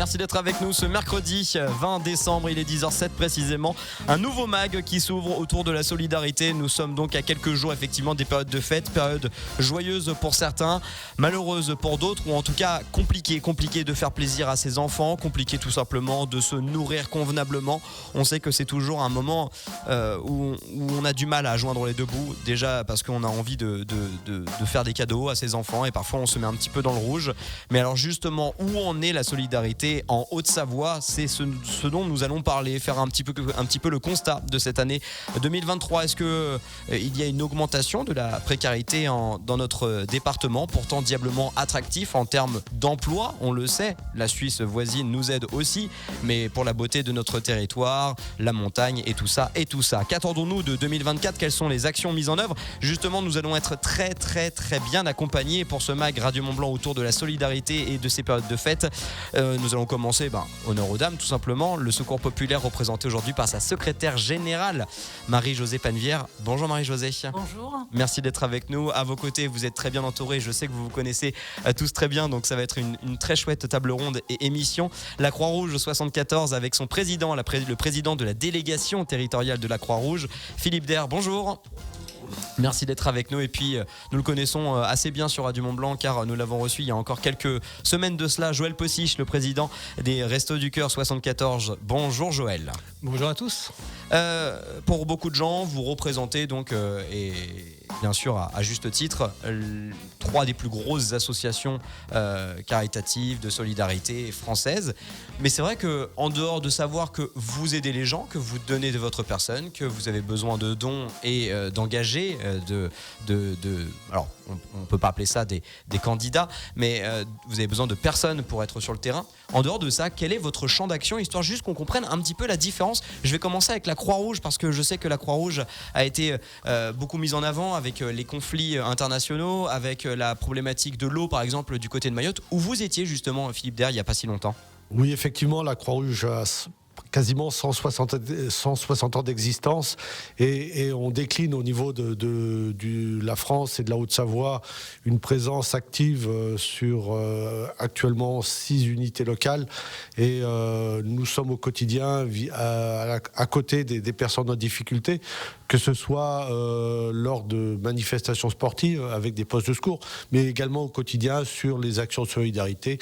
Merci d'être avec nous ce mercredi 20 décembre, il est 10h07 précisément. Un nouveau mag qui s'ouvre autour de la solidarité. Nous sommes donc à quelques jours effectivement des périodes de fête, période joyeuse pour certains, malheureuse pour d'autres, ou en tout cas compliqué de faire plaisir à ses enfants, compliqué tout simplement de se nourrir convenablement. On sait que c'est toujours un moment où on a du mal à joindre les deux bouts, déjà parce qu'on a envie de faire des cadeaux à ses enfants et parfois on se met un petit peu dans le rouge. Mais alors justement, où en est la solidarité en Haute-Savoie? C'est ce dont nous allons parler, faire un petit peu le constat de cette année 2023. Est-ce que il y a une augmentation de la précarité dans notre département, pourtant diablement attractif en termes d'emploi? On le sait, la Suisse voisine nous aide aussi, mais pour la beauté de notre territoire, la montagne et tout ça. Qu'attendons-nous de 2024? Quelles sont les actions mises en œuvre? Justement, nous allons être très bien accompagnés pour ce mag Radio Mont Blanc autour de la solidarité et de ces périodes de fête. Nous allons commencer, honneur aux dames tout simplement. Le Secours populaire représenté aujourd'hui par sa secrétaire générale, Marie-Josée Pannevière. Bonjour Marie-Josée. Bonjour. Merci d'être avec nous. À vos côtés, vous êtes très bien entourés. Je sais que vous vous connaissez tous très bien, donc ça va être une très chouette table ronde et émission. La Croix-Rouge 74 avec son président, le président de la délégation territoriale de la Croix-Rouge, Philippe Der. Bonjour. Merci d'être avec nous et puis nous le connaissons assez bien sur Radio Mont Blanc car nous l'avons reçu il y a encore quelques semaines de cela, Joël Possiche, le président des Restos du Cœur 74. Bonjour Joël. Bonjour à tous. Pour beaucoup de gens, vous représentez donc et bien sûr à juste titre trois des plus grosses associations caritatives de solidarité françaises. Mais c'est vrai que en dehors de savoir que vous aidez les gens, que vous donnez de votre personne, que vous avez besoin de dons et d'engager alors on peut pas appeler ça des candidats, mais vous avez besoin de personnes pour être sur le terrain. En dehors de ça, quel est votre champ d'action, histoire juste qu'on comprenne un petit peu la différence? Je vais commencer avec la Croix-Rouge parce que je sais que la Croix-Rouge a été beaucoup mise en avant avec les conflits internationaux, avec la problématique de l'eau par exemple du côté de Mayotte, où vous étiez justement Philippe Der il n'y a pas si longtemps. Oui, effectivement, la Croix-Rouge a quasiment 160 ans d'existence et on décline au niveau de la France et de la Haute-Savoie une présence active sur actuellement 6 unités locales et nous sommes au quotidien à côté des personnes en difficulté, que ce soit lors de manifestations sportives avec des postes de secours, mais également au quotidien sur les actions de solidarité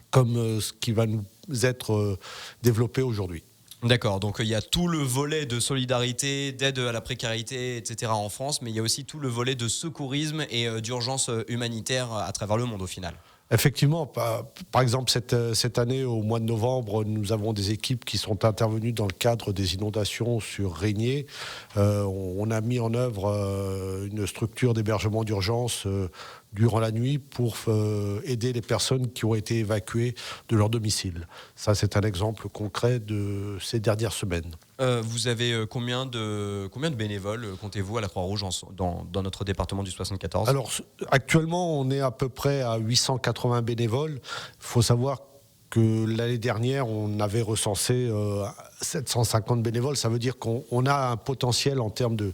comme ce qui va nous être développé aujourd'hui. D'accord, donc il y a tout le volet de solidarité, d'aide à la précarité, etc. en France, mais il y a aussi tout le volet de secourisme et d'urgence humanitaire à travers le monde au final. Effectivement, par exemple cette année au mois de novembre, nous avons des équipes qui sont intervenues dans le cadre des inondations sur Régnier. On a mis en œuvre une structure d'hébergement d'urgence durant la nuit pour aider les personnes qui ont été évacuées de leur domicile. Ça, c'est un exemple concret de ces dernières semaines. Vous avez combien de bénévoles comptez-vous à la Croix-Rouge dans notre département du 74 ? Alors, actuellement, on est à peu près à 880 bénévoles. Il faut savoir que l'année dernière, on avait recensé 750 bénévoles. Ça veut dire qu'on a un potentiel en termes de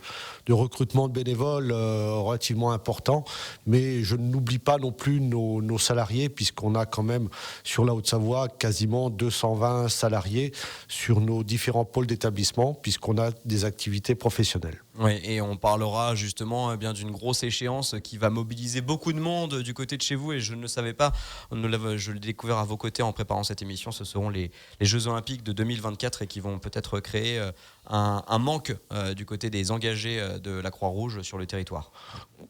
recrutement de bénévoles relativement important. Mais je n'oublie pas non plus nos salariés, puisqu'on a quand même, sur la Haute-Savoie, quasiment 220 salariés sur nos différents pôles d'établissement, puisqu'on a des activités professionnelles. Oui, et on parlera justement d'une grosse échéance qui va mobiliser beaucoup de monde du côté de chez vous, et je ne le savais pas, je l'ai découvert à vos côtés en préparant cette émission. Ce seront les Jeux Olympiques de 2024 et qui vont peut-être créer un manque du côté des engagés de la Croix-Rouge sur le territoire.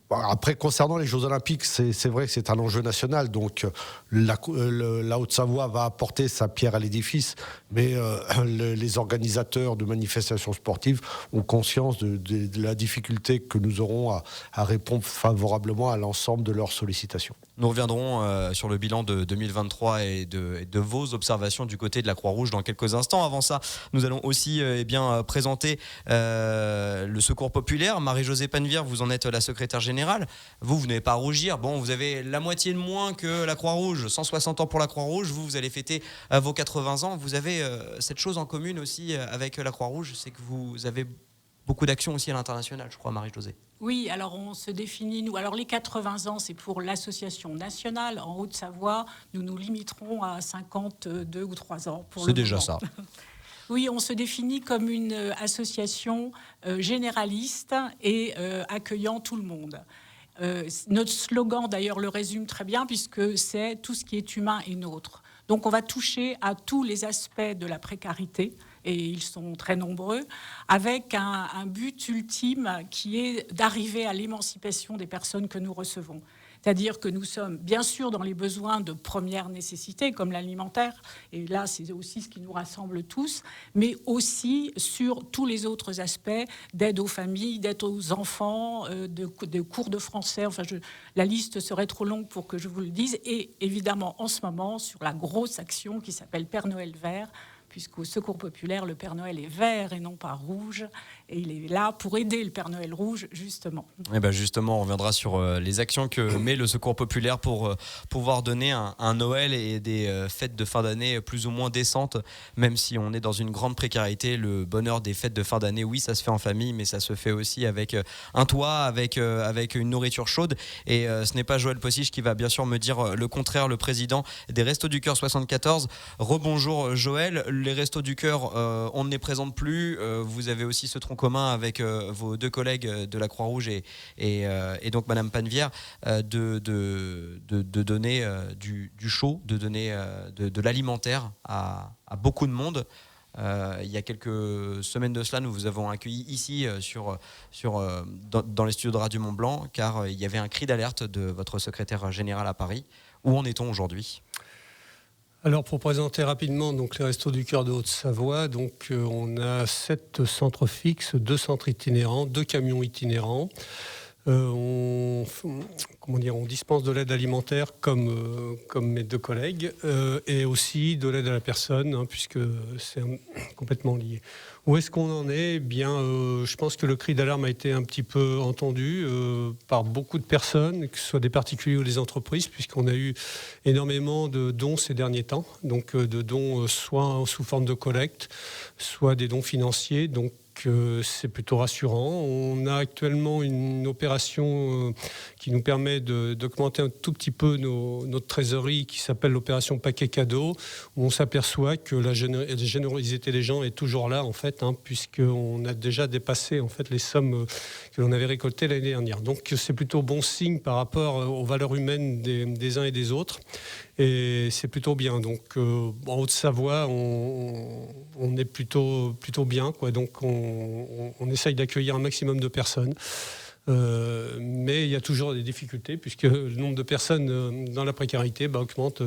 Après, concernant les Jeux Olympiques, c'est vrai que c'est un enjeu national, donc la Haute-Savoie va apporter sa pierre à l'édifice, mais les organisateurs de manifestations sportives ont conscience de la difficulté que nous aurons à répondre favorablement à l'ensemble de leurs sollicitations. Nous reviendrons sur le bilan de 2023 et de vos observations du côté de la Croix-Rouge dans quelques instants. Avant ça, nous allons aussi présenter le Secours populaire. Marie-Josée Pannevière, vous en êtes la secrétaire générale. Vous n'avez pas à rougir. Bon, vous avez la moitié de moins que la Croix-Rouge. 160 ans pour la Croix-Rouge. Vous allez fêter vos 80 ans. Vous avez cette chose en commune aussi avec la Croix-Rouge, c'est que vous avez beaucoup d'actions aussi à l'international, je crois, Marie-Josée. Oui, alors on se définit, nous. Alors les 80 ans, c'est pour l'association nationale. En Haute-Savoie, nous nous limiterons à 52 ou 3 ans pour le moment. C'est déjà ça. Oui, on se définit comme une association généraliste et accueillant tout le monde. Notre slogan, d'ailleurs, le résume très bien, puisque c'est « tout ce qui est humain est nôtre ». Donc on va toucher à tous les aspects de la précarité, et ils sont très nombreux, avec un but ultime qui est d'arriver à l'émancipation des personnes que nous recevons. C'est-à-dire que nous sommes bien sûr dans les besoins de première nécessité, comme l'alimentaire, et là c'est aussi ce qui nous rassemble tous, mais aussi sur tous les autres aspects d'aide aux familles, d'aide aux enfants, de cours de français, enfin la liste serait trop longue pour que je vous le dise, et évidemment en ce moment sur la grosse action qui s'appelle Père Noël vert, puisqu'au Secours populaire, le Père Noël est vert et non pas rouge. Et il est là pour aider le Père Noël rouge, justement. Et ben justement, on reviendra sur les actions que met le Secours populaire pour pouvoir donner un Noël et des fêtes de fin d'année plus ou moins décentes, même si on est dans une grande précarité. Le bonheur des fêtes de fin d'année, oui, ça se fait en famille, mais ça se fait aussi avec un toit, avec une nourriture chaude. Et ce n'est pas Joël Possiche qui va bien sûr me dire le contraire, le président des Restos du Cœur 74. Rebonjour Joël. Les Restos du Cœur, on ne les présente plus. Vous avez aussi ce tronc commun avec vos deux collègues de la Croix-Rouge et donc Madame Panevière de donner du chaud, de donner de l'alimentaire à beaucoup de monde. Il y a quelques semaines de cela, nous vous avons accueilli ici dans les studios de Radio Mont-Blanc, car il y avait un cri d'alerte de votre secrétaire général à Paris. Où en est-on aujourd'hui ? Alors pour présenter rapidement donc les Restos du Cœur de Haute-Savoie, donc on a 7 centres fixes, 2 centres itinérants, 2 camions itinérants. On dispense de l'aide alimentaire comme mes 2 collègues et aussi de l'aide à la personne, puisque c'est complètement lié. Où est-ce qu'on en est ? Eh bien, je pense que le cri d'alarme a été un petit peu entendu par beaucoup de personnes, que ce soit des particuliers ou des entreprises, puisqu'on a eu énormément de dons ces derniers temps, donc de dons soit sous forme de collecte, soit des dons financiers, donc c'est plutôt rassurant. On a actuellement une opération qui nous permet d'augmenter un tout petit peu notre trésorerie qui s'appelle l'opération paquet cadeau, où on s'aperçoit que la générosité des gens est toujours là en fait, puisqu'on a déjà dépassé en fait les sommes que l'on avait récoltées l'année dernière. Donc c'est plutôt bon signe par rapport aux valeurs humaines des uns et des autres. Et c'est plutôt bien. Donc, en Haute-Savoie, on est plutôt bien, quoi. Donc, on essaye d'accueillir un maximum de personnes. Mais il y a toujours des difficultés, puisque le nombre de personnes dans la précarité augmente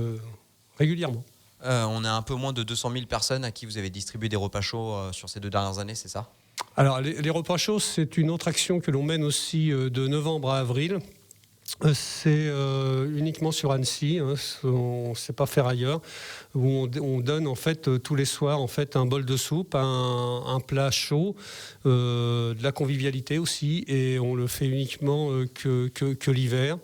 régulièrement. On a un peu moins de 200 000 personnes à qui vous avez distribué des repas chauds sur ces 2 dernières années, c'est ça ? Alors, les repas chauds, c'est une autre action que l'on mène aussi de novembre à avril. C'est uniquement sur Annecy, on ne sait pas faire ailleurs, où on donne en fait tous les soirs en fait un bol de soupe, un plat chaud, de la convivialité aussi, et on le fait uniquement que l'hiver.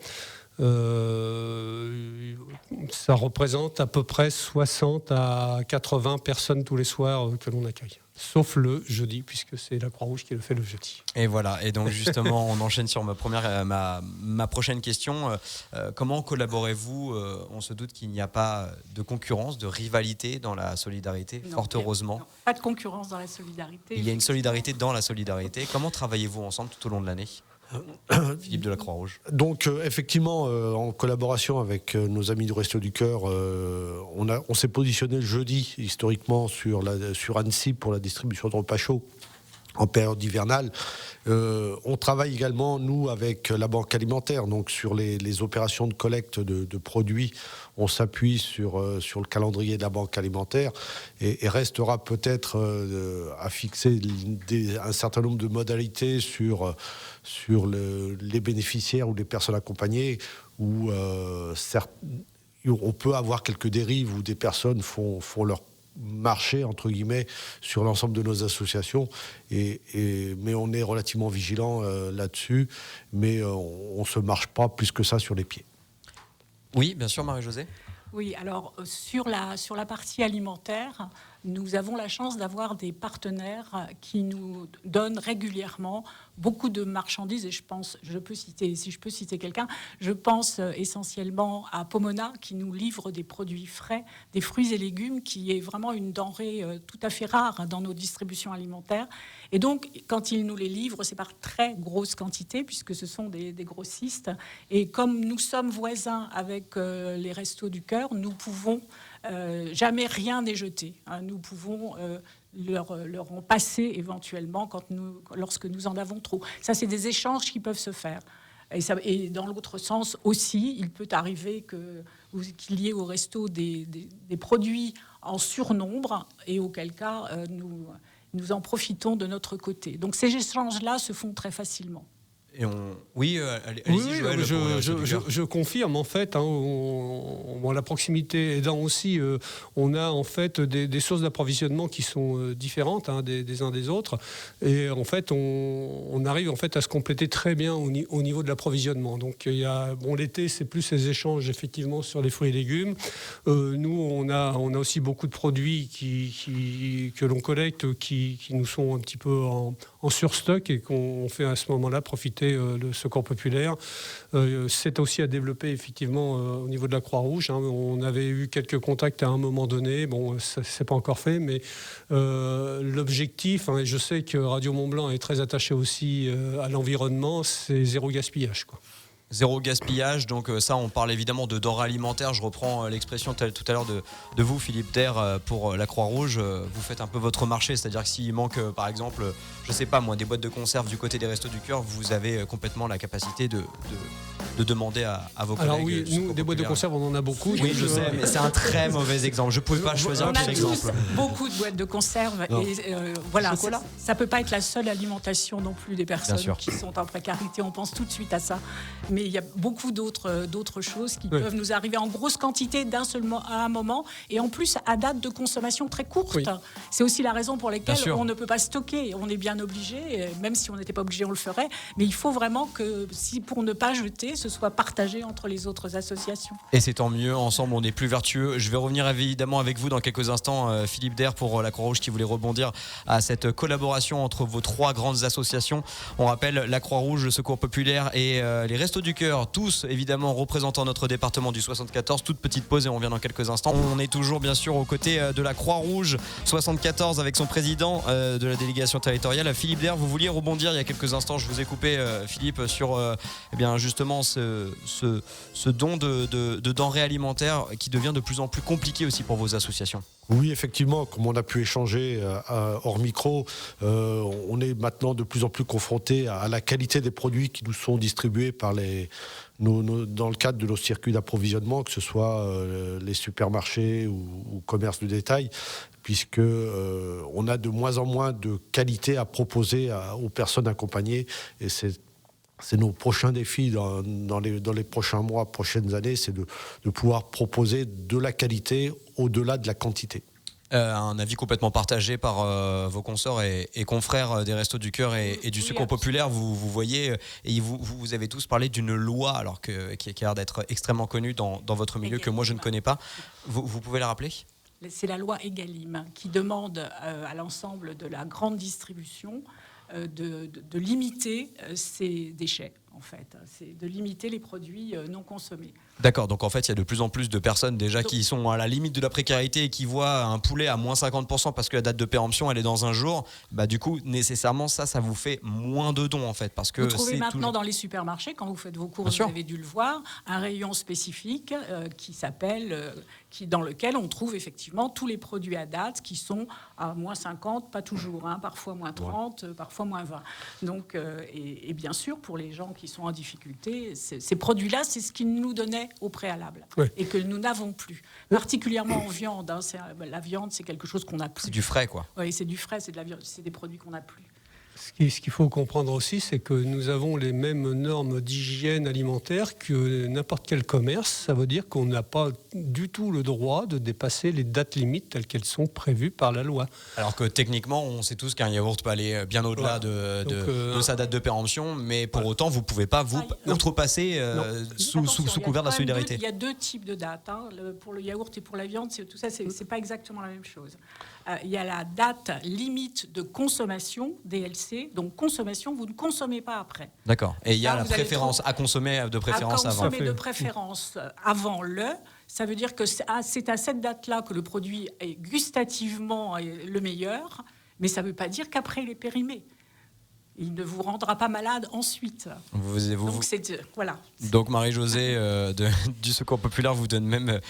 Ça représente à peu près 60 à 80 personnes tous les soirs que l'on accueille. Sauf le jeudi, puisque c'est la Croix-Rouge qui le fait le jeudi. Et voilà, et donc justement, on enchaîne sur ma prochaine question. Comment collaborez-vous ? On se doute qu'il n'y a pas de concurrence, de rivalité dans la solidarité, non, fort heureusement. Non, pas de concurrence dans la solidarité. Il y a une solidarité dans la solidarité. Comment travaillez-vous ensemble tout au long de l'année ? Philippe de la Croix-Rouge. Donc effectivement, en collaboration avec nos amis du Resto du Cœur, on s'est positionné le jeudi historiquement sur Annecy pour la distribution de repas chauds en période hivernale. On travaille également, nous, avec la Banque alimentaire, donc sur les opérations de collecte de produits. On s'appuie sur le calendrier de la Banque alimentaire et restera peut-être à fixer un certain nombre de modalités sur les bénéficiaires ou les personnes accompagnées où on peut avoir quelques dérives où des personnes font leur marché entre guillemets sur l'ensemble de nos associations mais on est relativement vigilant là-dessus, mais on se marche pas plus que ça sur les pieds. Oui, bien sûr, Marie-Josée. Oui, alors sur la partie alimentaire, nous avons la chance d'avoir des partenaires qui nous donnent régulièrement beaucoup de marchandises. Et si je peux citer quelqu'un, je pense essentiellement à Pomona qui nous livre des produits frais, des fruits et légumes, qui est vraiment une denrée tout à fait rare dans nos distributions alimentaires. Et donc, quand ils nous les livrent, c'est par très grosse quantité, puisque ce sont des grossistes. Et comme nous sommes voisins avec les Restos du Cœur, nous pouvons jamais rien n'est jeté. Nous pouvons leur en passer éventuellement lorsque nous en avons trop. Ça, c'est des échanges qui peuvent se faire. Et dans l'autre sens aussi, il peut arriver qu'il y ait au resto des produits en surnombre, et auquel cas nous en profitons de notre côté. Donc ces échanges-là se font très facilement. Oui, Joël, je confirme en fait. La proximité aidant aussi, on a en fait des sources d'approvisionnement qui sont différentes des uns des autres, et en fait on arrive en fait à se compléter très bien au niveau de l'approvisionnement. Donc l'été c'est plus ces échanges effectivement sur les fruits et légumes. Nous on a aussi beaucoup de produits que l'on collecte qui nous sont un petit peu en surstock et qu'on fait à ce moment-là profiter le Secours populaire. C'est aussi à développer effectivement au niveau de la Croix-Rouge. On avait eu quelques contacts à un moment donné. Bon, ça c'est pas encore fait, mais l'objectif, et je sais que Radio Mont-Blanc est très attaché aussi à l'environnement, c'est zéro gaspillage, quoi. Zéro gaspillage, donc ça on parle évidemment de denrées alimentaires. Je reprends l'expression tout à l'heure de vous, Philippe Der, pour la Croix-Rouge. Vous faites un peu votre marché, c'est-à-dire que s'il manque par exemple, je sais pas moi, des boîtes de conserve du côté des Restos du Cœur, vous avez complètement la capacité de demander à vos collègues. Alors oui, nous des boîtes de conserve on en a beaucoup. Oui, je sais, mais c'est un très mauvais exemple. Je ne pouvais pas choisir quel exemple. On a beaucoup de boîtes de conserve et voilà, ça peut pas être la seule alimentation non plus des personnes qui sont en précarité. On pense tout de suite à ça. Mais il y a beaucoup d'autres choses qui peuvent nous arriver en grosse quantité à un moment, et en plus à date de consommation très courte. Oui. C'est aussi la raison pour laquelle on ne peut pas stocker. On est bien obligé, même si on n'était pas obligé, on le ferait. Mais il faut vraiment que, pour ne pas jeter, ce soit partagé entre les autres associations. Et c'est tant mieux, ensemble on est plus vertueux. Je vais revenir évidemment avec vous dans quelques instants, Philippe Der, pour la Croix-Rouge, qui voulait rebondir à cette collaboration entre vos trois grandes associations. On rappelle la Croix-Rouge, le Secours populaire et les Restos du Cœur, tous évidemment représentant notre département du 74. Toute petite pause et on revient dans quelques instants. On est toujours bien sûr aux côtés de la Croix-Rouge 74 avec son président de la délégation territoriale, Philippe Der. Vous vouliez rebondir il y a quelques instants, je vous ai coupé Philippe, sur justement ce don de denrées alimentaires qui devient de plus en plus compliqué aussi pour vos associations. Oui, effectivement, comme on a pu échanger hors micro, on est maintenant de plus en plus confronté à la qualité des produits qui nous sont distribués par dans le cadre de nos circuits d'approvisionnement, que ce soit les supermarchés ou commerces de détail, puisque on a de moins en moins de qualité à proposer aux personnes accompagnées, et c'est nos prochains défis dans les prochains mois, prochaines années, c'est de pouvoir proposer de la qualité au-delà de la quantité. Un avis complètement partagé par vos consorts et confrères des Restos du Cœur et du Secours populaire. Vous voyez, et vous avez tous parlé d'une loi alors qui a l'air d'être extrêmement connue dans votre milieu, que moi je ne connais pas. Vous pouvez la rappeler ? C'est la loi Egalim qui demande à l'ensemble de la grande distribution de limiter ces déchets, en fait. C'est de limiter les produits non consommés. D'accord, donc en fait il y a de plus en plus de personnes déjà qui sont à la limite de la précarité et qui voient un poulet à moins 50% parce que la date de péremption elle est dans un jour. Du coup nécessairement ça vous fait moins de dons en fait, parce que vous trouvez maintenant dans les supermarchés, quand vous faites vos courses, vous avez dû le voir, un rayon spécifique dans lequel on trouve effectivement tous les produits à date qui sont à moins 50, pas toujours, parfois moins 30, parfois moins 20. Donc, et bien sûr, pour les gens qui sont en difficulté, ces produits-là, c'est ce qu'ils nous donnaient au préalable et que nous n'avons plus. Particulièrement en viande. La viande, c'est quelque chose qu'on n'a plus. C'est du frais, quoi. Oui, c'est du frais, c'est de la viande, c'est des produits qu'on n'a plus. Ce qu'il faut comprendre aussi, c'est que nous avons les mêmes normes d'hygiène alimentaire que n'importe quel commerce. Ça veut dire qu'on n'a pas du tout le droit de dépasser les dates limites telles qu'elles sont prévues par la loi. Alors que techniquement, on sait tous qu'un yaourt peut aller bien au-delà de sa date de péremption, mais pour autant, vous ne pouvez pas vous outrepasser sous couvert de la solidarité. Il y a deux types de dates. Pour le yaourt et pour la viande, tout ça, c'est pas exactement la même chose. Il y a la date limite de consommation, DLC. Donc consommation, vous ne consommez pas après. D'accord. Et il y a la préférence à consommer de préférence avant. À consommer de préférence avant ça veut dire que c'est à cette date-là que le produit est gustativement le meilleur, mais ça ne veut pas dire qu'après il est périmé. Il ne vous rendra pas malade ensuite. Voilà. Donc Marie-Josée du Secours Populaire vous donne même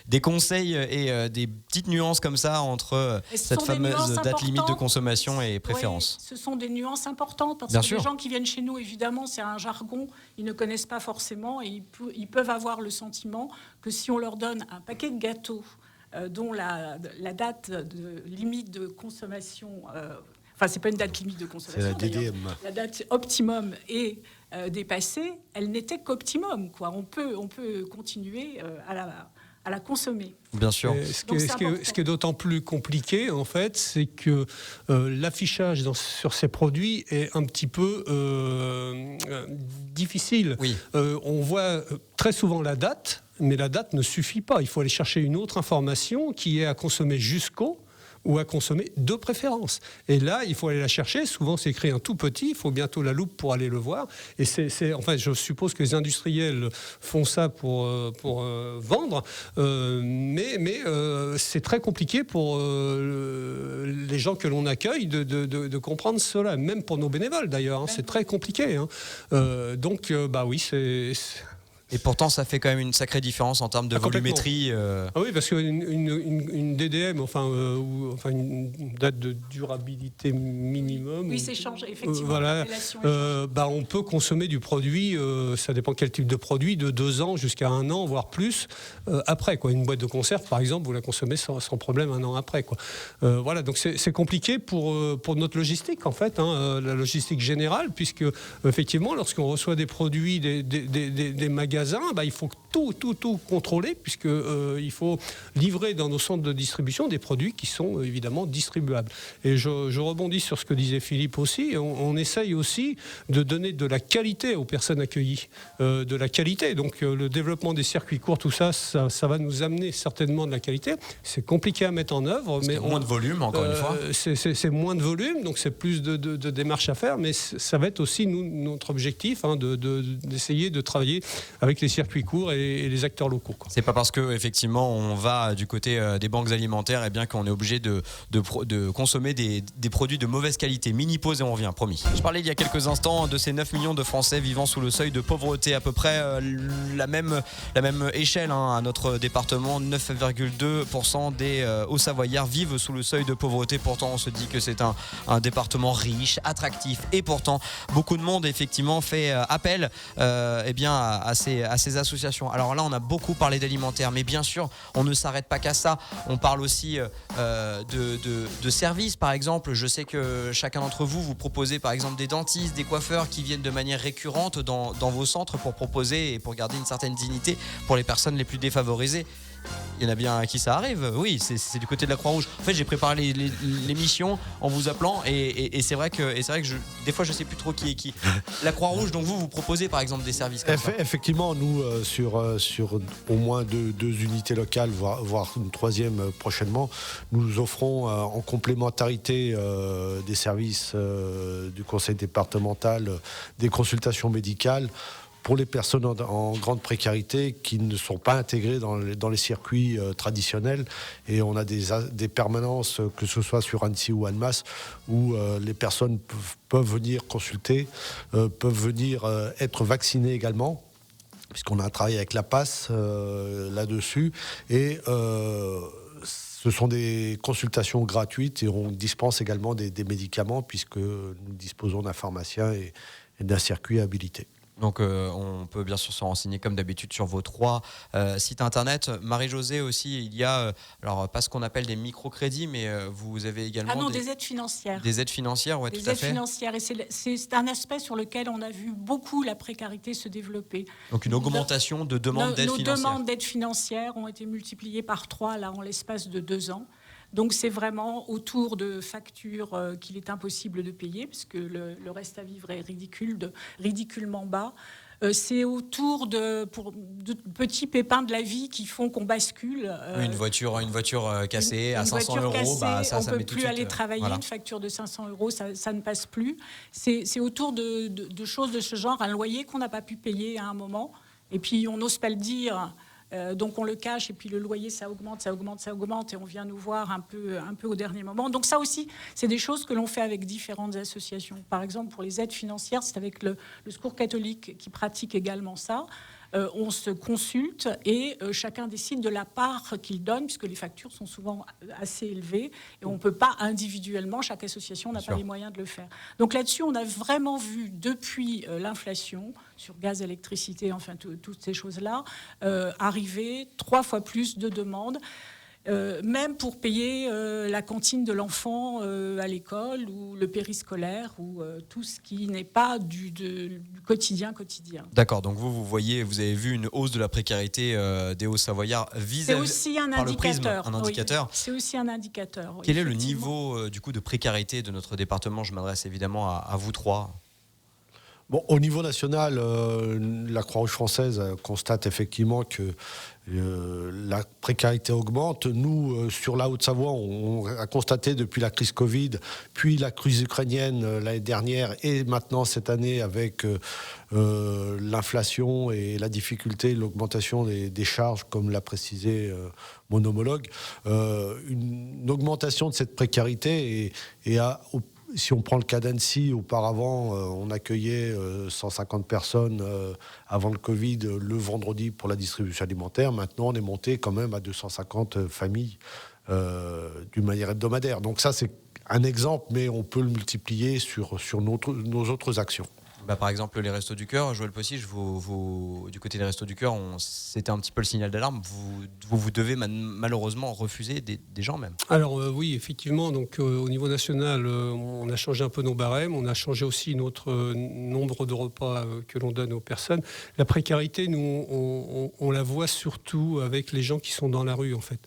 des conseils et des petites nuances comme ça entre cette fameuse date limite de consommation et préférence. Oui, ce sont des nuances importantes parce que les gens qui viennent chez nous, évidemment, c'est un jargon, ils ne connaissent pas forcément et ils peuvent avoir le sentiment que si on leur donne un paquet de gâteaux dont la date de limite de consommation... c'est pas une date limite de consommation. C'est la DDM. La date optimum est dépassée. Elle n'était qu'optimum, quoi. On peut continuer à la consommer. Bien sûr. Ce qui est d'autant plus compliqué, en fait, c'est que l'affichage sur ces produits est un petit peu difficile. Oui. On voit très souvent la date, mais la date ne suffit pas. Il faut aller chercher une autre information qui est à consommer jusqu'au ou à consommer de préférence. Et là, il faut aller la chercher. Souvent, c'est écrit un tout petit. Il faut bientôt la loupe pour aller le voir. Et je suppose que les industriels font ça pour vendre. Mais c'est très compliqué pour les gens que l'on accueille de comprendre cela. Même pour nos bénévoles, d'ailleurs. C'est très compliqué. Oui, c'est... Et pourtant, ça fait quand même une sacrée différence en termes de volumétrie. Oui, parce qu'une DDM, une date de durabilité minimum. Oui, c'est changé, effectivement. On peut consommer du produit, ça dépend quel type de produit, de 2 ans jusqu'à 1 an, voire plus, après. Une boîte de conserve, par exemple, vous la consommez sans problème 1 an après. Donc c'est compliqué pour notre logistique, en fait, la logistique générale, puisque, effectivement, lorsqu'on reçoit des produits des magasins, il faut tout contrôler, puisqu'il faut livrer dans nos centres de distribution des produits qui sont évidemment distribuables. Et je rebondis sur ce que disait Philippe aussi. On essaye aussi de donner de la qualité aux personnes accueillies. De la qualité. Donc le développement des circuits courts, tout ça va nous amener certainement de la qualité. C'est compliqué à mettre en œuvre. Mais moins de volume, encore une fois. C'est moins de volume, donc c'est plus de démarches à faire, mais ça va être aussi notre objectif d'essayer de travailler avec les circuits courts et les acteurs locaux. C'est pas parce que effectivement on va du côté des banques alimentaires qu'on est obligé de consommer des produits de mauvaise qualité. Mini pause et on revient, promis. Je parlais il y a quelques instants de ces 9 millions de Français vivant sous le seuil de pauvreté, à peu près la même échelle à notre département. 9,2% des Hauts-Savoyards vivent sous le seuil de pauvreté. Pourtant on se dit que c'est un département riche, attractif, et pourtant beaucoup de monde effectivement fait appel à ces associations. Alors là, on a beaucoup parlé d'alimentaire, mais bien sûr, on ne s'arrête pas qu'à ça. On parle aussi de services, par exemple. Je sais que chacun d'entre vous proposez, par exemple, des dentistes, des coiffeurs qui viennent de manière récurrente dans vos centres pour proposer et pour garder une certaine dignité pour les personnes les plus défavorisées. Il y en a bien à qui ça arrive. Oui, c'est du côté de la Croix-Rouge. En fait, j'ai préparé l'émission en vous appelant et c'est vrai que des fois je sais plus trop qui est qui. La Croix-Rouge, donc vous proposez par exemple des services comme ça. Effectivement, nous sur au moins deux unités locales, voire une troisième prochainement, nous offrons en complémentarité des services du conseil départemental, des consultations médicales pour les personnes en grande précarité qui ne sont pas intégrées dans les circuits traditionnels. Et on a des permanences, que ce soit sur Annecy ou Annemasse, où les personnes peuvent venir consulter, peuvent venir être vaccinées également, puisqu'on a travaillé avec la PAS là-dessus. Et ce sont des consultations gratuites et on dispense également des médicaments, puisque nous disposons d'un pharmacien et d'un circuit habilité. Donc on peut bien sûr se renseigner comme d'habitude sur vos 3 sites internet. Marie-Josée aussi, il y a alors pas ce qu'on appelle des microcrédits, mais vous avez également des aides financières. Des aides financières, ouais, tout à fait. Des aides financières, et c'est un aspect sur lequel on a vu beaucoup la précarité se développer. Donc une augmentation de demandes d'aide financière. Nos demandes d'aide financière ont été multipliées par 3 là en l'espace de 2 ans. Donc c'est vraiment autour de factures qu'il est impossible de payer, parce que le reste à vivre est ridiculement bas. C'est autour de petits pépins de la vie qui font qu'on bascule. Une voiture cassée à 500 €, ça on ne peut plus aller travailler. Voilà. Une facture de 500 €, ça ne passe plus. C'est autour de choses de ce genre, un loyer qu'on n'a pas pu payer à un moment, et puis on n'ose pas le dire. Donc on le cache, et puis le loyer ça augmente, et on vient nous voir un peu au dernier moment. Donc ça aussi, c'est des choses que l'on fait avec différentes associations. Par exemple, pour les aides financières, c'est avec le Secours catholique qui pratique également ça. On se consulte et chacun décide de la part qu'il donne, puisque les factures sont souvent assez élevées et on ne peut pas individuellement, chaque association n'a pas les moyens de le faire. Donc là-dessus, on a vraiment vu depuis l'inflation, sur gaz, électricité, enfin toutes ces choses-là, arriver 3 fois plus de demandes. Même pour payer la cantine de l'enfant à l'école, ou le périscolaire, ou tout ce qui n'est pas du quotidien. D'accord, donc vous avez vu une hausse de la précarité des Hauts-Savoyards C'est aussi un indicateur. Un indicateur. Oui, c'est aussi un indicateur. Quel est le niveau du coup de précarité de notre département? Je m'adresse évidemment à vous 3. Bon, au niveau national, la Croix-Rouge française constate effectivement que la précarité augmente. Nous, sur la Haute-Savoie, on a constaté depuis la crise Covid, puis la crise ukrainienne l'année dernière, et maintenant cette année avec l'inflation et la difficulté, l'augmentation des charges, comme l'a précisé mon homologue, une augmentation de cette précarité si on prend le cas d'Annecy, auparavant, on accueillait 150 personnes avant le Covid le vendredi pour la distribution alimentaire. Maintenant, on est monté quand même à 250 familles d'une manière hebdomadaire. Donc ça, c'est un exemple, mais on peut le multiplier sur nos autres actions. Par exemple, les Restos du Cœur, Joël Possiche, du côté des Restos du Cœur, c'était un petit peu le signal d'alarme. Vous devez malheureusement refuser des gens même. Alors oui, effectivement. Donc au niveau national, on a changé un peu nos barèmes. On a changé aussi notre nombre de repas que l'on donne aux personnes. La précarité, nous, on la voit surtout avec les gens qui sont dans la rue, en fait.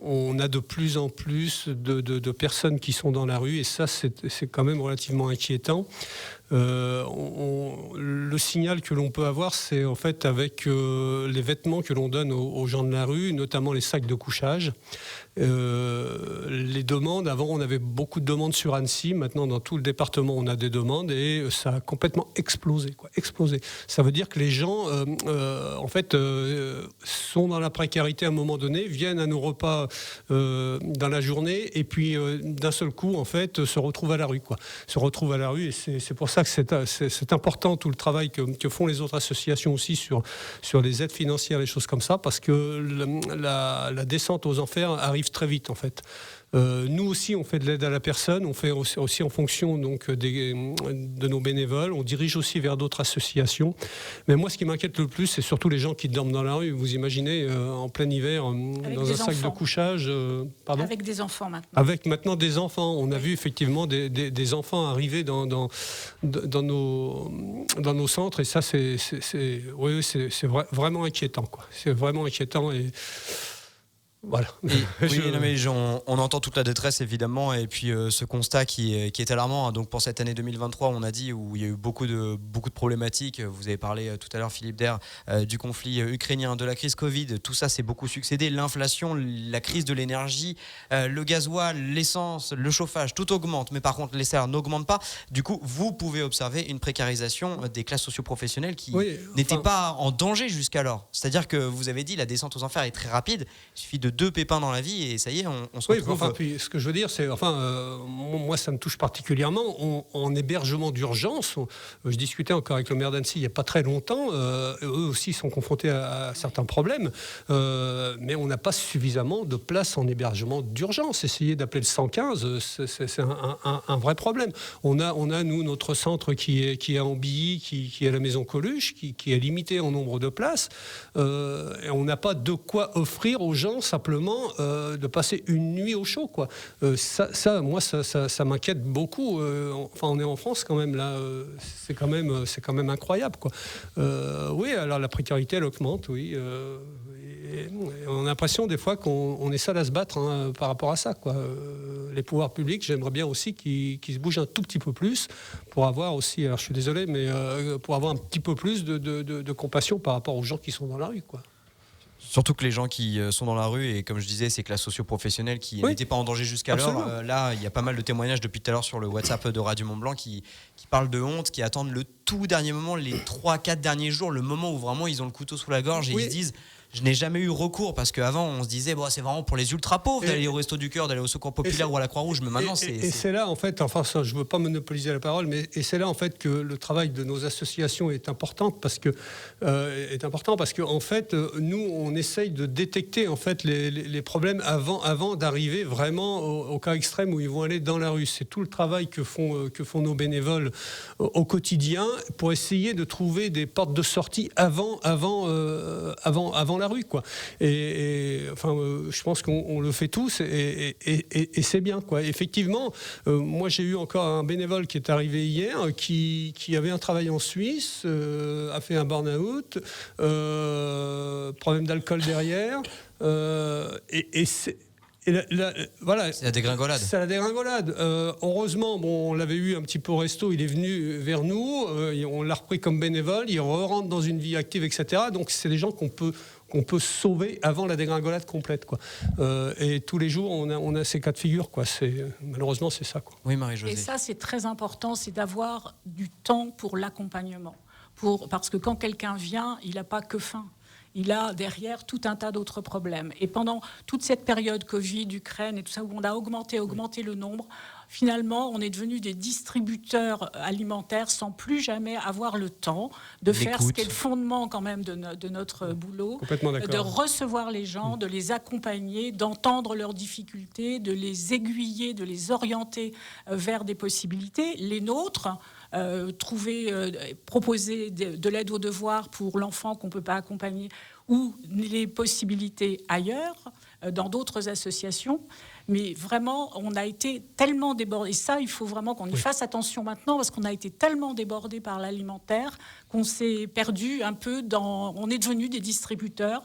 On a de plus en plus de personnes qui sont dans la rue, et ça, c'est quand même relativement inquiétant. Le signal que l'on peut avoir, c'est en fait avec les vêtements que l'on donne aux gens de la rue, notamment les sacs de couchage. Les demandes, avant on avait beaucoup de demandes sur Annecy, maintenant dans tout le département on a des demandes, et ça a complètement explosé. Ça veut dire que les gens en fait sont dans la précarité à un moment donné, viennent à nos repas dans la journée, et puis d'un seul coup en fait se retrouvent à la rue. Et c'est pour ça que c'est important tout le travail que font les autres associations aussi sur les aides financières, les choses comme ça, parce que la descente aux enfers arrive très vite en fait. Nous aussi, on fait de l'aide à la personne, on fait aussi en fonction donc de nos bénévoles, on dirige aussi vers d'autres associations. Mais moi, ce qui m'inquiète le plus, c'est surtout les gens qui dorment dans la rue. Vous imaginez, en plein hiver, dans un sac de couchage. Avec des enfants maintenant. Avec maintenant des enfants. On a vu effectivement des enfants arriver dans nos centres, et ça, c'est vraiment inquiétant, quoi. C'est vraiment inquiétant. Et voilà. On entend toute la détresse évidemment, et puis ce constat qui est alarmant. Donc pour cette année 2023, on a dit, où il y a eu beaucoup de problématiques. Vous avez parlé tout à l'heure, Philippe Der, du conflit ukrainien, de la crise Covid. Tout ça s'est beaucoup succédé. L'inflation, la crise de l'énergie, le gasoil, l'essence, le chauffage, tout augmente. Mais par contre, les salaires n'augmentent pas. Du coup, vous pouvez observer une précarisation des classes socio-professionnelles qui n'étaient pas en danger jusqu'alors. C'est-à-dire que vous avez dit, la descente aux enfers est très rapide. Il suffit de de 2 pépins dans la vie et ça y est, on se retrouve. Puis, ce que je veux dire, c'est, moi, ça me touche particulièrement. En hébergement d'urgence, je discutais encore avec le maire d'Annecy il n'y a pas très longtemps. Eux aussi sont confrontés à certains problèmes, mais on n'a pas suffisamment de places en hébergement d'urgence. Essayer d'appeler le 115, c'est un vrai problème. On a nous, notre centre qui est à Ambilly, qui est à la Maison Coluche, qui est limité en nombre de places. Et on n'a pas de quoi offrir aux gens simplement de passer une nuit au chaud, quoi. Ça m'inquiète beaucoup. On est en France quand même là. C'est quand même incroyable, quoi. Oui, alors la précarité elle augmente, oui. Et on a l'impression des fois qu'on est seul à se battre par rapport à ça, quoi. Les pouvoirs publics, j'aimerais bien aussi qu'ils se bougent un tout petit peu plus pour avoir aussi, alors je suis désolé, mais pour avoir un petit peu plus de compassion par rapport aux gens qui sont dans la rue, quoi. Surtout que les gens qui sont dans la rue, et comme je disais, c'est que la socio-professionnelle qui n'était pas en danger jusqu'alors. Là, il y a pas mal de témoignages depuis tout à l'heure sur le WhatsApp de Radio Mont-Blanc qui parlent de honte, qui attendent le tout dernier moment, les 3-4 derniers jours, le moment où vraiment ils ont le couteau sous la gorge et ils se disent... Je n'ai jamais eu recours parce qu'avant on se disait c'est vraiment pour les ultra pauvres d'aller au Resto du Cœur, d'aller au Secours Populaire ou à la Croix-Rouge, mais maintenant c'est là en fait, je ne veux pas monopoliser la parole, mais c'est là en fait que le travail de nos associations est important parce que en fait nous on essaye de détecter en fait les problèmes avant d'arriver vraiment au cas extrême où ils vont aller dans la rue. C'est tout le travail que font nos bénévoles au quotidien pour essayer de trouver des portes de sortie avant la rue, quoi. Je pense qu'on le fait tous et c'est bien, quoi. Effectivement, moi j'ai eu encore un bénévole qui est arrivé hier qui avait un travail en Suisse, a fait un burn-out, problème d'alcool derrière, voilà. C'est la dégringolade. C'est la dégringolade. Heureusement, on l'avait eu un petit peu au resto, il est venu vers nous, on l'a repris comme bénévole, il rentre dans une vie active, etc. Donc c'est des gens qu'on peut sauver avant la dégringolade complète, quoi. Et tous les jours, on a ces cas de figure, quoi. Malheureusement, c'est ça, quoi. Oui, Marie-Josée. Et ça, c'est très important, c'est d'avoir du temps pour l'accompagnement. Parce que quand quelqu'un vient, il n'a pas que faim. Il a derrière tout un tas d'autres problèmes. Et pendant toute cette période Covid, Ukraine et tout ça, où on a augmenté le nombre, finalement, on est devenu des distributeurs alimentaires sans plus jamais avoir le temps de faire ce qui est le fondement quand même de notre boulot, de recevoir les gens, de les accompagner, d'entendre leurs difficultés, de les aiguiller, de les orienter vers des possibilités. Les nôtres, proposer de l'aide aux devoirs pour l'enfant qu'on ne peut pas accompagner ou les possibilités ailleurs, dans d'autres associations. Mais vraiment, on a été tellement débordés. Et ça, il faut vraiment qu'on y fasse attention maintenant parce qu'on a été tellement débordés par l'alimentaire qu'on s'est perdu un peu on est devenus des distributeurs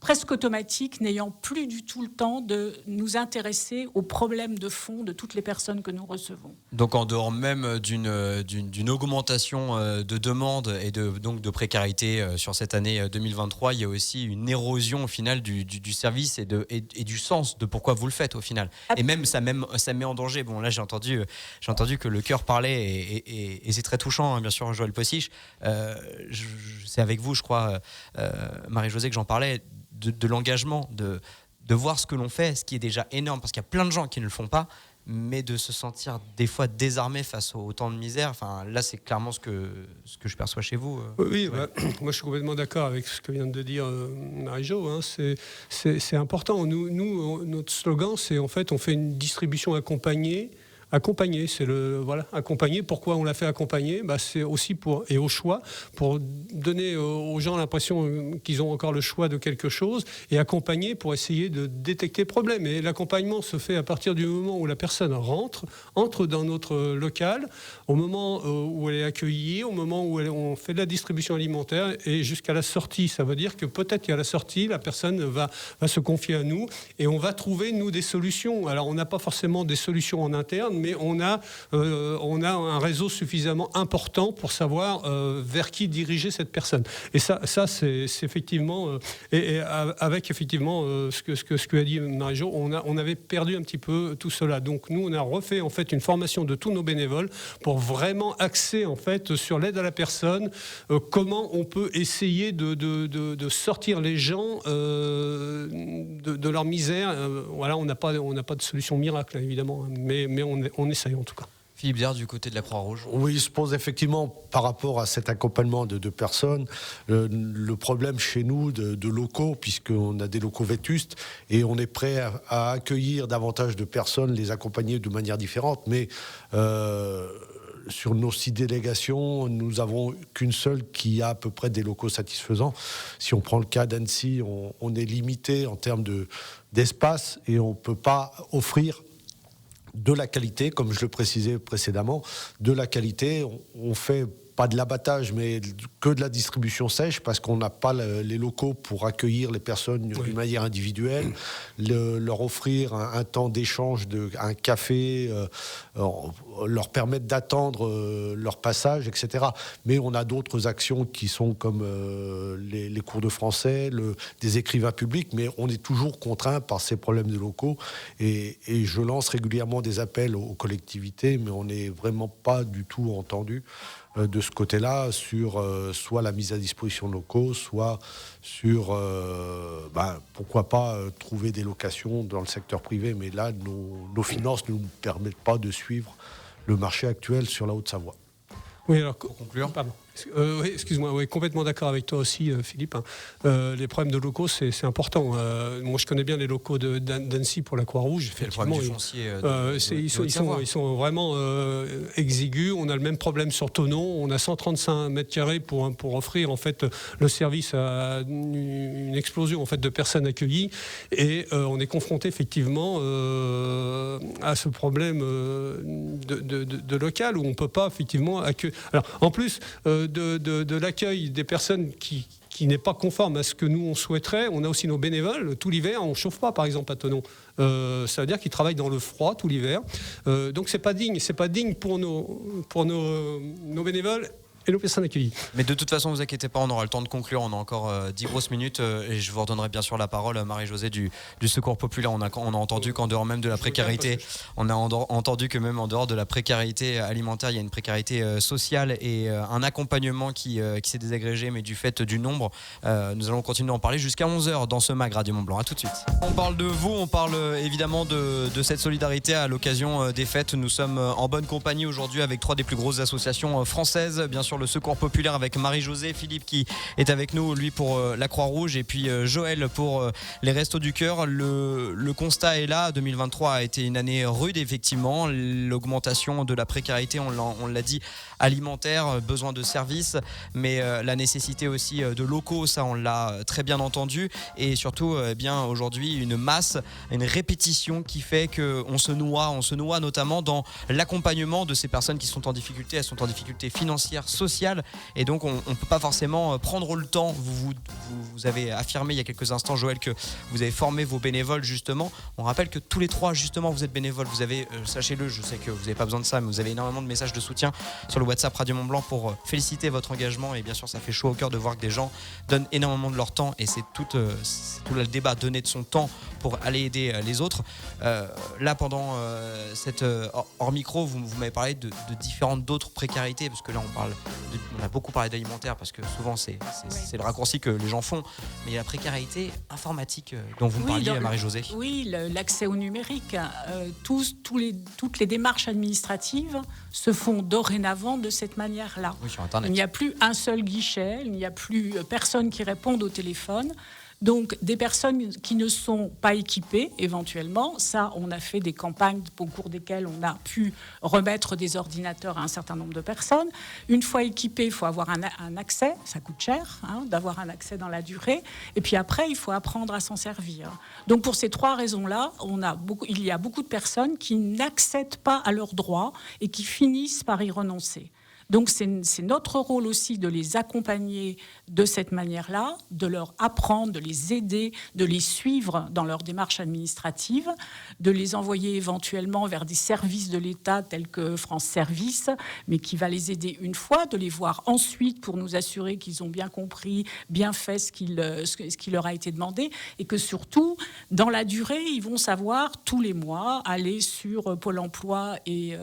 presque automatiques, n'ayant plus du tout le temps de nous intéresser aux problèmes de fond de toutes les personnes que nous recevons. Donc en dehors même d'une augmentation de demande et donc de précarité sur cette année 2023, il y a aussi une érosion au final du service et du sens de pourquoi vous le faites au final. Et même ça met en danger. Bon là j'ai entendu que le cœur parlait et c'est très touchant, hein, bien sûr, Joël Possiche. C'est avec vous, je crois, Marie-Josée, que j'en parlais. De l'engagement, de voir ce que l'on fait, ce qui est déjà énorme, parce qu'il y a plein de gens qui ne le font pas, mais de se sentir des fois désarmé face au temps de misère. Enfin, là, c'est clairement ce que je perçois chez vous. Oui, moi je suis complètement d'accord avec ce que vient de dire Marie-Jo. Hein. C'est important. Nous, notre slogan, c'est en fait, on fait une distribution accompagnée. Accompagner, accompagner. Pourquoi on l'a fait accompagner ? C'est aussi au choix, pour donner aux gens l'impression qu'ils ont encore le choix de quelque chose, et accompagner pour essayer de détecter le problème. Et l'accompagnement se fait à partir du moment où la personne entre dans notre local, au moment où elle est accueillie, au moment où on fait de la distribution alimentaire, et jusqu'à la sortie. Ça veut dire que peut-être qu'à la sortie, la personne va se confier à nous, et on va trouver, nous, des solutions. Alors, on n'a pas forcément des solutions en interne. interne, mais on a un réseau suffisamment important pour savoir vers qui diriger cette personne. Et ça c'est effectivement, et avec effectivement ce que a dit Marie-Jo, on avait perdu un petit peu tout cela. Donc nous, on a refait en fait une formation de tous nos bénévoles pour vraiment axer en fait sur l'aide à la personne, comment on peut essayer de sortir les gens de leur misère. Voilà, on n'a pas de solution miracle, évidemment, mais on essaye en tout cas. Philippe Zerre, du côté de la Croix-Rouge. Oui, il se pose effectivement, par rapport à cet accompagnement de personnes, le problème chez nous de locaux, puisqu'on a des locaux vétustes, et on est prêt à accueillir davantage de personnes, les accompagner de manière différente, mais sur nos 6 délégations, nous avons qu'une seule qui a à peu près des locaux satisfaisants. Si on prend le cas d'Annecy, on est limité en termes d'espace, et on ne peut pas offrir de la qualité, comme je le précisais précédemment, de la qualité. On fait pas de l'abattage, mais que de la distribution sèche, parce qu'on n'a pas les locaux pour accueillir les personnes d'une manière individuelle, leur offrir un temps d'échange, un café, leur permettre d'attendre leur passage, etc. Mais on a d'autres actions qui sont comme les cours de français, des écrivains publics, mais on est toujours contraint par ces problèmes de locaux. Et je lance régulièrement des appels aux collectivités, mais on n'est vraiment pas du tout entendu de ce côté-là, sur soit la mise à disposition de locaux, soit sur, pourquoi pas trouver des locations dans le secteur privé. Mais là, nos finances ne nous permettent pas de suivre le marché actuel sur la Haute-Savoie. Oui, alors, pour conclure, pardon. Oui, excuse-moi, oui, complètement d'accord avec toi aussi, Philippe. Les problèmes de locaux, c'est important. Moi, je connais bien les locaux d'Annecy pour la Croix-Rouge. Effectivement, ils sont vraiment exigus. On a le même problème sur Thonon. On a 135 mètres carrés pour offrir en fait le service à une explosion en fait de personnes accueillies. Et on est confronté effectivement à ce problème de local où on peut pas effectivement accueillir. Alors, en plus de l'accueil des personnes qui n'est pas conforme à ce que nous on souhaiterait, on a aussi nos bénévoles. Tout l'hiver, on ne chauffe pas, par exemple, à Thonon. Ça veut dire qu'ils travaillent dans le froid tout l'hiver. Donc c'est pas digne pour nos bénévoles et nos personnes accueillies. Mais de toute façon, ne vous inquiétez pas, on aura le temps de conclure. On a encore 10 grosses minutes et je vous redonnerai bien sûr la parole, Marie-Josée du Secours Populaire. On a entendu qu'en dehors même de la précarité, on a entendu que même en dehors de la précarité alimentaire, il y a une précarité sociale et un accompagnement qui s'est désagrégé, mais du fait du nombre. Nous allons continuer d'en parler jusqu'à 11h dans ce MAG Radio Mont-Blanc. A tout de suite. On parle de vous, on parle évidemment de cette solidarité à l'occasion des fêtes. Nous sommes en bonne compagnie aujourd'hui avec 3 des plus grosses associations françaises. Bien sûr, le Secours Populaire avec Marie-Josée, Philippe qui est avec nous, lui pour la Croix-Rouge, et puis Joël pour les Restos du Cœur. Le constat est là, 2023 a été une année rude effectivement, l'augmentation de la précarité, on l'a dit, alimentaire, besoin de services, mais la nécessité aussi de locaux, ça on l'a très bien entendu, et surtout bien aujourd'hui une masse, une répétition qui fait qu'on se noie notamment dans l'accompagnement de ces personnes qui sont en difficulté. Elles sont en difficulté financière, sociale, et donc on ne peut pas forcément prendre le temps. Vous avez affirmé il y a quelques instants, Joël, que vous avez formé vos bénévoles justement. On rappelle que tous les 3 justement vous êtes bénévoles. Vous avez, sachez-le, je sais que vous n'avez pas besoin de ça, mais vous avez énormément de messages de soutien sur le WhatsApp Radio Mont-Blanc pour féliciter votre engagement, et bien sûr ça fait chaud au cœur de voir que des gens donnent énormément de leur temps, et c'est tout le débat, donner de son temps pour aller aider les autres. Là pendant cette hors micro, vous m'avez parlé de différentes d'autres précarités, parce que là on a beaucoup parlé d'alimentaire parce que souvent c'est le raccourci que les gens font, mais il y a la précarité informatique dont vous me parliez, Marie-Josée. Oui, l'accès au numérique. Toutes les démarches administratives se font dorénavant de cette manière-là. Oui, sur Internet. Il n'y a plus un seul guichet, il n'y a plus personne qui réponde au téléphone. Donc, des personnes qui ne sont pas équipées, éventuellement, ça, on a fait des campagnes au cours desquelles on a pu remettre des ordinateurs à un certain nombre de personnes. Une fois équipé, il faut avoir un accès, ça coûte cher, d'avoir un accès dans la durée. Et puis après, il faut apprendre à s'en servir. Donc, pour ces 3 raisons-là, il y a beaucoup de personnes qui n'accèdent pas à leurs droits et qui finissent par y renoncer. Donc c'est notre rôle aussi de les accompagner de cette manière-là, de leur apprendre, de les aider, de les suivre dans leur démarche administrative, de les envoyer éventuellement vers des services de l'État tels que France Service, mais qui va les aider une fois, de les voir ensuite pour nous assurer qu'ils ont bien compris, bien fait ce qui leur a été demandé, et que surtout, dans la durée, ils vont savoir tous les mois aller sur Pôle emploi et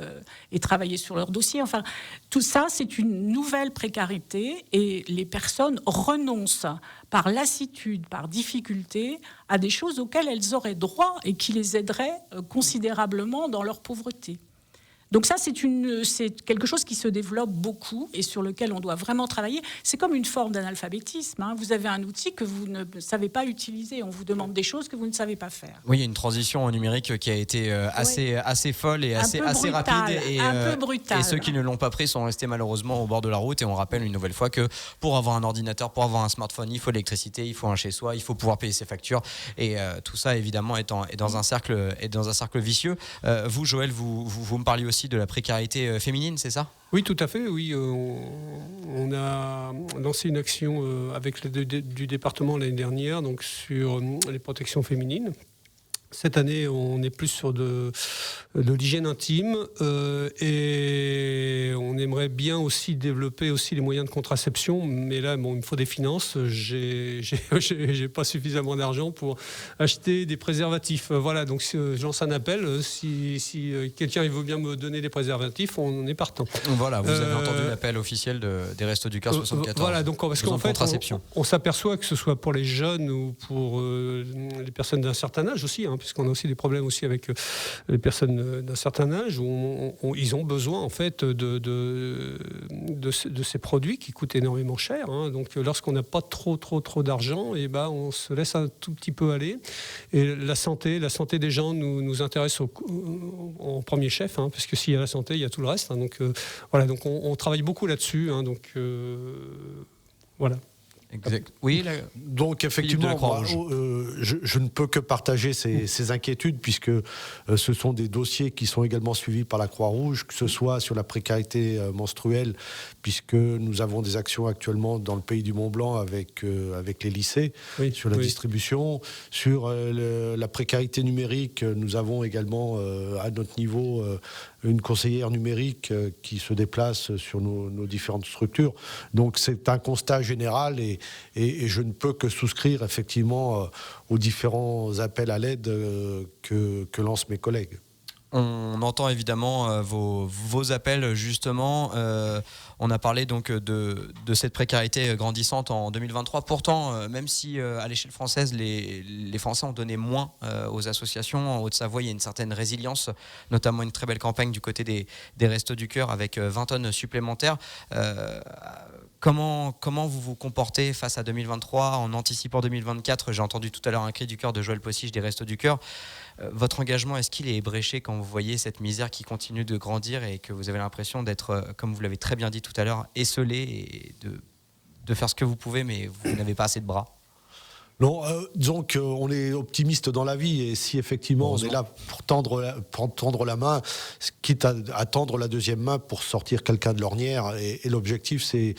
travailler sur leur dossier. Enfin, tout ça, c'est une nouvelle précarité et les personnes renoncent par lassitude, par difficulté, à des choses auxquelles elles auraient droit et qui les aideraient considérablement dans leur pauvreté. Donc ça, c'est quelque chose qui se développe beaucoup et sur lequel on doit vraiment travailler. C'est comme une forme d'analphabétisme. Hein. Vous avez un outil que vous ne savez pas utiliser. On vous demande des choses que vous ne savez pas faire. Oui, il y a une transition au numérique qui a été assez folle et assez rapide. Et, un peu brutale. Et ceux qui ne l'ont pas pris sont restés malheureusement au bord de la route. Et on rappelle une nouvelle fois que pour avoir un ordinateur, pour avoir un smartphone, il faut l'électricité, il faut un chez-soi, il faut pouvoir payer ses factures. Et tout ça, évidemment, est dans un cercle vicieux. Vous, Joël, vous me parliez aussi de la précarité féminine, c'est ça ? Oui, tout à fait. Oui, on a lancé une action avec l'aide du département l'année dernière, donc sur les protections féminines. Cette année, on est plus sur de l'hygiène intime et on aimerait bien aussi développer aussi les moyens de contraception. Mais là, bon, il me faut des finances. J'ai pas suffisamment d'argent pour acheter des préservatifs. Voilà, donc je lance un appel. Si quelqu'un veut bien me donner des préservatifs, on est partant. Voilà, vous avez entendu l'appel officiel des Restos du Cœur 74. Voilà, donc parce qu'en fait, on s'aperçoit que ce soit pour les jeunes ou pour les personnes d'un certain âge aussi, hein, puisqu'on a aussi des problèmes aussi avec les personnes d'un certain âge où ils ont besoin en fait de ces produits qui coûtent énormément cher. Hein. Donc lorsqu'on n'a pas trop d'argent, et on se laisse un tout petit peu aller. Et la santé des gens nous intéresse en premier chef, hein, parce que s'il y a la santé, il y a tout le reste. Hein. Donc voilà, donc on travaille beaucoup là-dessus. Hein, donc voilà. Exact. Oui, donc effectivement, je ne peux que partager ces inquiétudes puisque ce sont des dossiers qui sont également suivis par la Croix-Rouge, que ce soit sur la précarité menstruelle, puisque nous avons des actions actuellement dans le pays du Mont-Blanc avec les lycées, sur la distribution, sur la précarité numérique. Nous avons également à notre niveau une conseillère numérique qui se déplace sur nos différentes structures. Donc c'est un constat général et je ne peux que souscrire effectivement aux différents appels à l'aide que lancent mes collègues. On entend évidemment vos appels justement. On a parlé donc de cette précarité grandissante en 2023. Pourtant, même si à l'échelle française, les Français ont donné moins aux associations, en Haute-Savoie, il y a une certaine résilience, notamment une très belle campagne du côté des Restos du Cœur avec 20 tonnes supplémentaires. Comment vous vous comportez face à 2023 en anticipant 2024 ? J'ai entendu tout à l'heure un cri du cœur de Joël Possiche des Restos du Cœur. Votre engagement, est-ce qu'il est ébréché quand vous voyez cette misère qui continue de grandir et que vous avez l'impression d'être, comme vous l'avez très bien dit tout à l'heure, esseulé et de faire ce que vous pouvez, mais vous n'avez pas assez de bras ? Non, disons qu'on est optimiste dans la vie et si effectivement on est là pour tendre la main, quitte à tendre la deuxième main pour sortir quelqu'un de l'ornière. Et l'objectif, c'est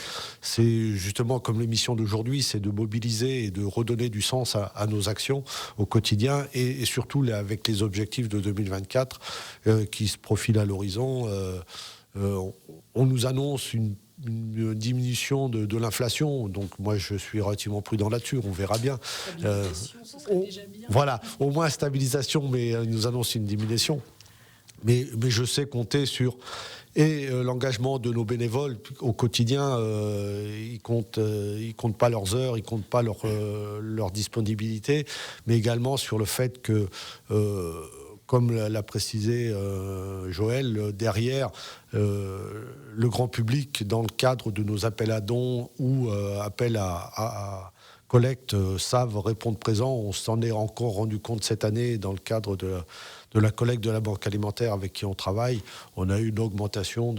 justement, comme l'émission d'aujourd'hui, c'est de mobiliser et de redonner du sens à nos actions au quotidien et surtout avec les objectifs de 2024 qui se profilent à l'horizon. On nous annonce une diminution de l'inflation, donc moi je suis relativement prudent là-dessus, on verra bien. Stabilisation, ce serait déjà bien. Voilà, au moins stabilisation, mais il nous annonce une diminution. Mais je sais compter sur l'engagement de nos bénévoles au quotidien. Ils comptent pas leurs heures, ils comptent pas leur disponibilité, mais également sur le fait que comme l'a précisé Joël, derrière le grand public, dans le cadre de nos appels à dons ou appels à collecte, savent répondre présent. On s'en est encore rendu compte cette année dans le cadre de la collecte de la Banque alimentaire avec qui on travaille. On a eu une augmentation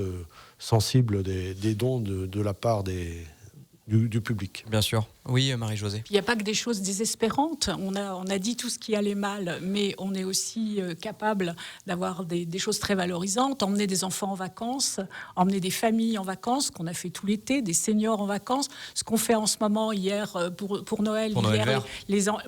sensible des dons de la part du public. Bien sûr. Oui, Marie-Josée. Il n'y a pas que des choses désespérantes. On a dit tout ce qui allait mal, mais on est aussi capable d'avoir des choses très valorisantes. Emmener des enfants en vacances, emmener des familles en vacances, qu'on a fait tout l'été, des seniors en vacances. Ce qu'on fait en ce moment hier pour Noël. Pour Noël vert.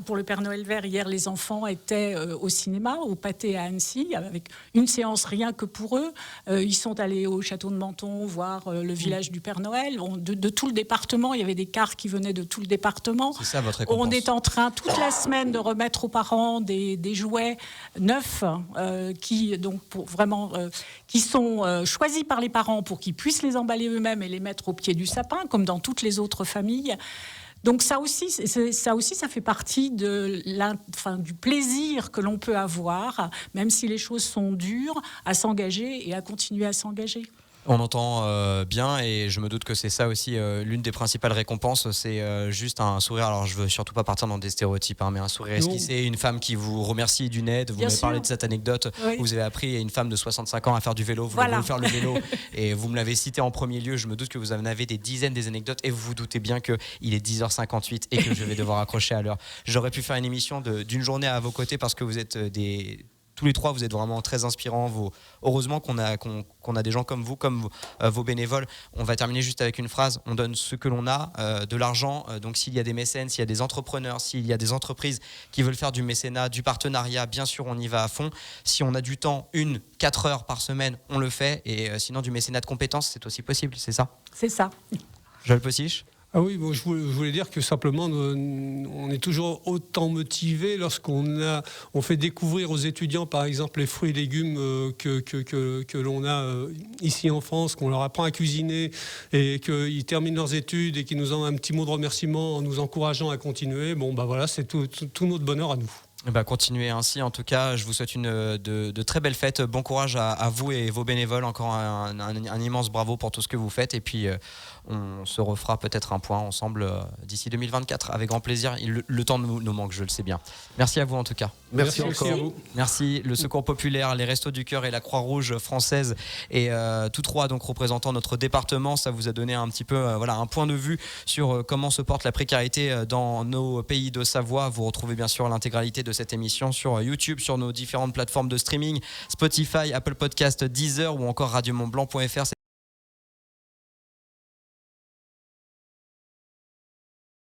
Pour le Père Noël vert, hier, les enfants étaient au cinéma, au Pâté à Annecy, avec une séance rien que pour eux. Ils sont allés au château de Menton voir le village du Père Noël. De tout le département, il y avait des cars qui venaient de tout le département. C'est ça votre récompense. On est en train toute la semaine de remettre aux parents des jouets neufs qui sont choisis par les parents pour qu'ils puissent les emballer eux-mêmes et les mettre au pied du sapin, comme dans toutes les autres familles. Donc ça aussi, ça fait partie du plaisir que l'on peut avoir, même si les choses sont dures, à s'engager et à continuer à s'engager. On entend bien, et je me doute que c'est ça aussi l'une des principales récompenses, c'est juste un sourire. Alors je veux surtout pas partir dans des stéréotypes, mais un sourire esquissé, une femme qui vous remercie d'une aide. Vous m'avez parlé de cette anecdote où vous avez appris à une femme de 65 ans à faire du vélo. Vous voulez faire le vélo et vous me l'avez cité en premier lieu. Je me doute que vous en avez des dizaines des anecdotes et vous vous doutez bien qu'il est 10h58 et que je vais devoir accrocher à l'heure. J'aurais pu faire une émission d'une journée à vos côtés parce que vous êtes tous les trois, vous êtes vraiment très inspirants. Heureusement qu'on a des gens comme vous, comme vos bénévoles. On va terminer juste avec une phrase. On donne ce que l'on a, de l'argent. Donc s'il y a des mécènes, s'il y a des entrepreneurs, s'il y a des entreprises qui veulent faire du mécénat, du partenariat, bien sûr, on y va à fond. Si on a du temps, 4 heures par semaine, on le fait. Et sinon, du mécénat de compétences, c'est aussi possible, c'est ça ? C'est ça. Joël Possiche ? Ah oui, bon, je voulais dire que simplement, on est toujours autant motivé lorsqu'on fait découvrir aux étudiants, par exemple, les fruits et légumes que l'on a ici en France, qu'on leur apprend à cuisiner et qu'ils terminent leurs études et qu'ils nous envoient un petit mot de remerciement en nous encourageant à continuer. Bon, bah voilà, c'est tout notre bonheur à nous. Continuez ainsi. En tout cas, je vous souhaite de très belles fêtes. Bon courage à vous et vos bénévoles. Encore un immense bravo pour tout ce que vous faites. Et puis, on se refera peut-être un point ensemble d'ici 2024. Avec grand plaisir. Le temps nous manque, je le sais bien. Merci à vous en tout cas. Merci encore. À vous. Merci. Le Secours Populaire, les Restos du Cœur et la Croix-Rouge française. Et tous trois donc représentant notre département. Ça vous a donné un petit peu un point de vue sur comment se porte la précarité dans nos pays de Savoie. Vous retrouvez bien sûr l'intégralité de cette émission sur YouTube, sur nos différentes plateformes de streaming, Spotify, Apple Podcast, Deezer ou encore radiomontblanc.fr.